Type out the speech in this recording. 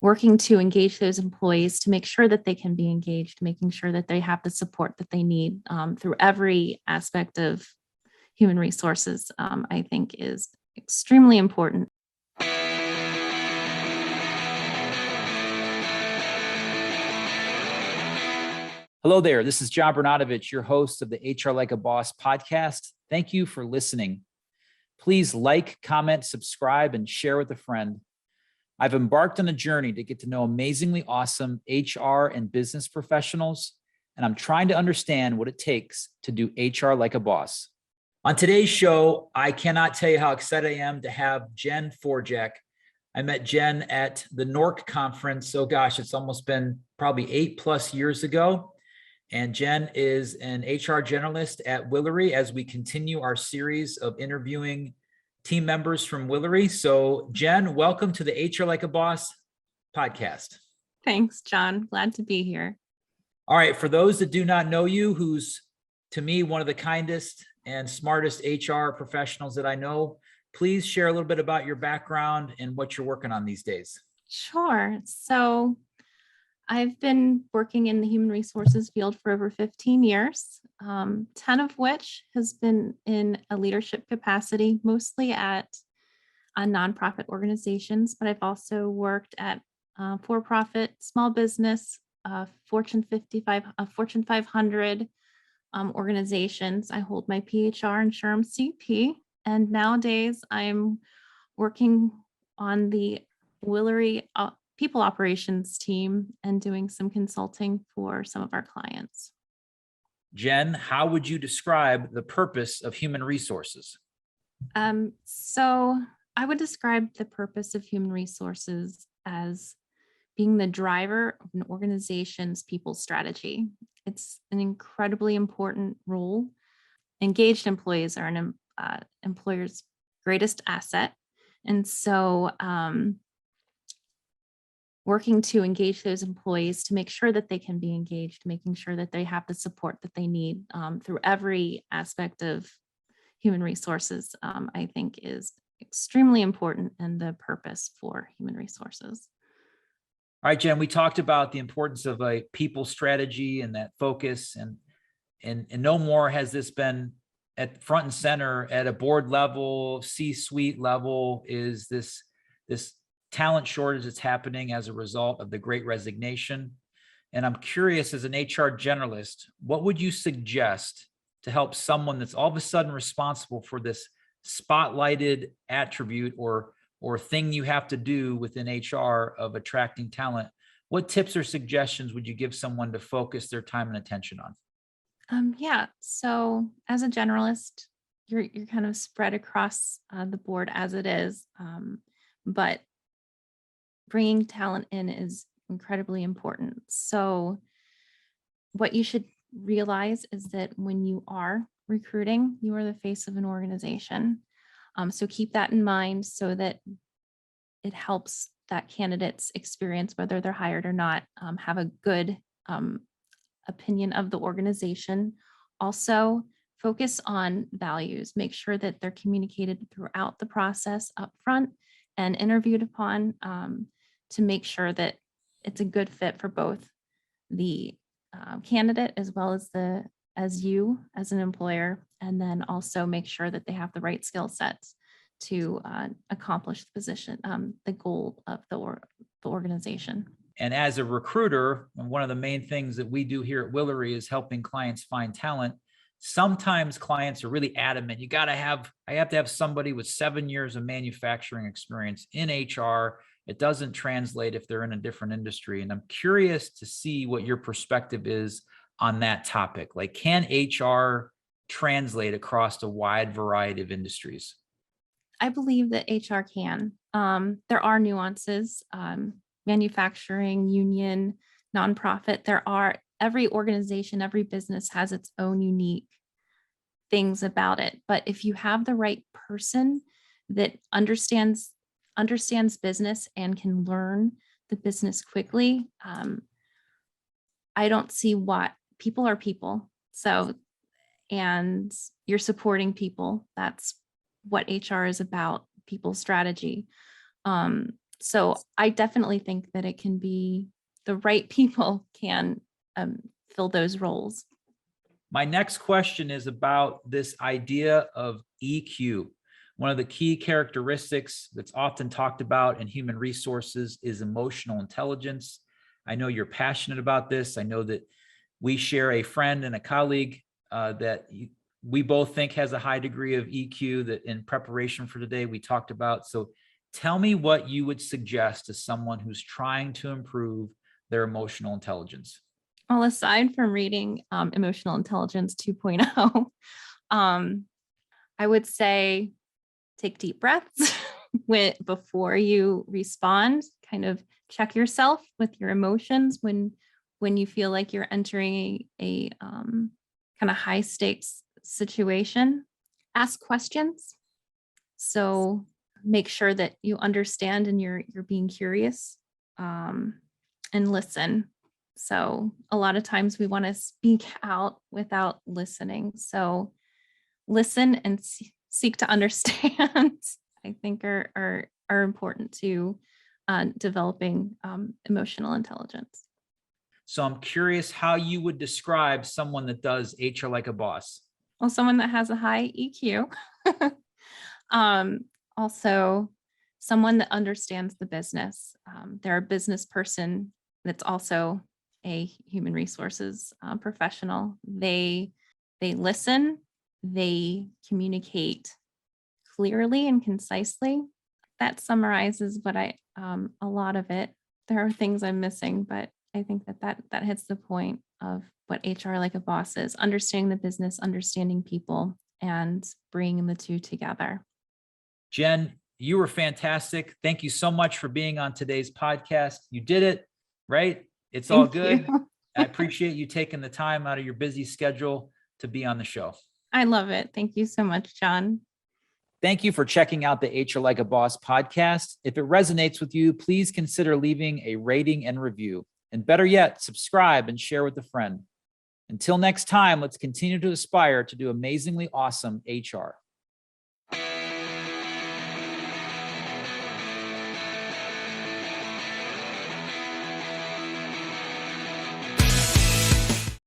working to engage those employees to make sure that they can be engaged, making sure that they have the support that they need through every aspect of human resources, I think is extremely important. Hello there. This is John Bernatovicz, your host of the HR Like a Boss podcast. Thank you for listening. Please like, comment, subscribe, and share with a friend. I've embarked on a journey to get to know amazingly awesome HR and business professionals, and I'm trying to understand what it takes to do HR like a boss. On today's show, I cannot tell you how excited I am to have Jenn Forgac. I met Jenn at the NORC conference. Oh gosh, it's almost been probably 8+ years ago. And Jenn is an HR generalist at Willory as we continue our series of interviewing team members from Willory. So Jenn, welcome to the HR Like a Boss podcast. Thanks, John. Glad to be here. All right. For those that do not know you, who's to me one of the kindest and smartest HR professionals that I know, please share a little bit about your background and what you're working on these days. Sure. So I've been working in the human resources field for over 15 years, 10 of which has been in a leadership capacity, mostly at nonprofit organizations, but I've also worked at for-profit, small business, Fortune 500 organizations. I hold my PHR and SHRM-CP, and nowadays I'm working on the Willory people operations team and doing some consulting for some of our clients. Jenn, how would you describe the purpose of human resources? So I would describe the purpose of human resources as being the driver of an organization's people strategy. It's an incredibly important role. Engaged employees are an employer's greatest asset. And so working to engage those employees to make sure that they can be engaged, making sure that they have the support that they need through every aspect of human resources, I think is extremely important and the purpose for human resources. All right, Jenn, we talked about the importance of a people strategy and that focus, and no more has this been at front and center at a board level, C-suite level, is this talent shortage that's happening as a result of the Great Resignation. And I'm curious, as an HR generalist, what would you suggest to help someone that's all of a sudden responsible for this spotlighted attribute or thing you have to do within HR of attracting talent? What tips or suggestions would you give someone to focus their time and attention on? So as a generalist, you're kind of spread across the board as it is, but bringing talent in is incredibly important. So what you should realize is that when you are recruiting, you are the face of an organization. So keep that in mind so that it helps that candidate's experience, whether they're hired or not, have a good opinion of the organization. Also, focus on values. Make sure that they're communicated throughout the process up front and interviewed upon to make sure that it's a good fit for both the candidate as well as you as an employer, and then also make sure that they have the right skill sets to accomplish the position, the goal of the organization. And as a recruiter, one of the main things that we do here at Willory is helping clients find talent. Sometimes clients are really adamant. I have to have somebody with 7 years of manufacturing experience in HR. It doesn't translate if they're in a different industry. And I'm curious to see what your perspective is on that topic. Like, can HR translate across a wide variety of industries? I believe that HR can. There are nuances, manufacturing, union, nonprofit. Every organization, every business has its own unique things about it. But if you have the right person that understands business and can learn the business quickly, I don't see what people are people. So, and you're supporting people. That's what HR is about, people strategy. So I definitely think that it can be the right people can fill those roles. My next question is about this idea of EQ. One of the key characteristics that's often talked about in human resources is emotional intelligence. I know you're passionate about this. I know that we share a friend and a colleague we both think has a high degree of EQ that in preparation for today we talked about. So tell me what you would suggest to someone who's trying to improve their emotional intelligence. Well, aside from reading Emotional Intelligence 2.0, I would say take deep breaths before you respond. Kind of check yourself with your emotions when you feel like you're entering a kind of high stakes situation. Ask questions. So make sure that you understand and you're being curious, and listen. So a lot of times we want to speak out without listening. So listen and seek to understand, I think are important to developing emotional intelligence. So I'm curious how you would describe someone that does HR like a boss. Well, someone that has a high EQ. Also, someone that understands the business. They're a business person that's also a human resources professional. They listen, they communicate clearly and concisely. That summarizes what a lot of it. There are things I'm missing, but I think that hits the point of what HR like a boss is: understanding the business, understanding people, and bringing the two together. Jen, you were fantastic. Thank you so much for being on today's podcast. You did it, right? It's all good. I appreciate you taking the time out of your busy schedule to be on the show. I love it. Thank you so much, John. Thank you for checking out the HR Like a Boss podcast. If it resonates with you, please consider leaving a rating and review. And better yet, subscribe and share with a friend. Until next time, let's continue to aspire to do amazingly awesome HR.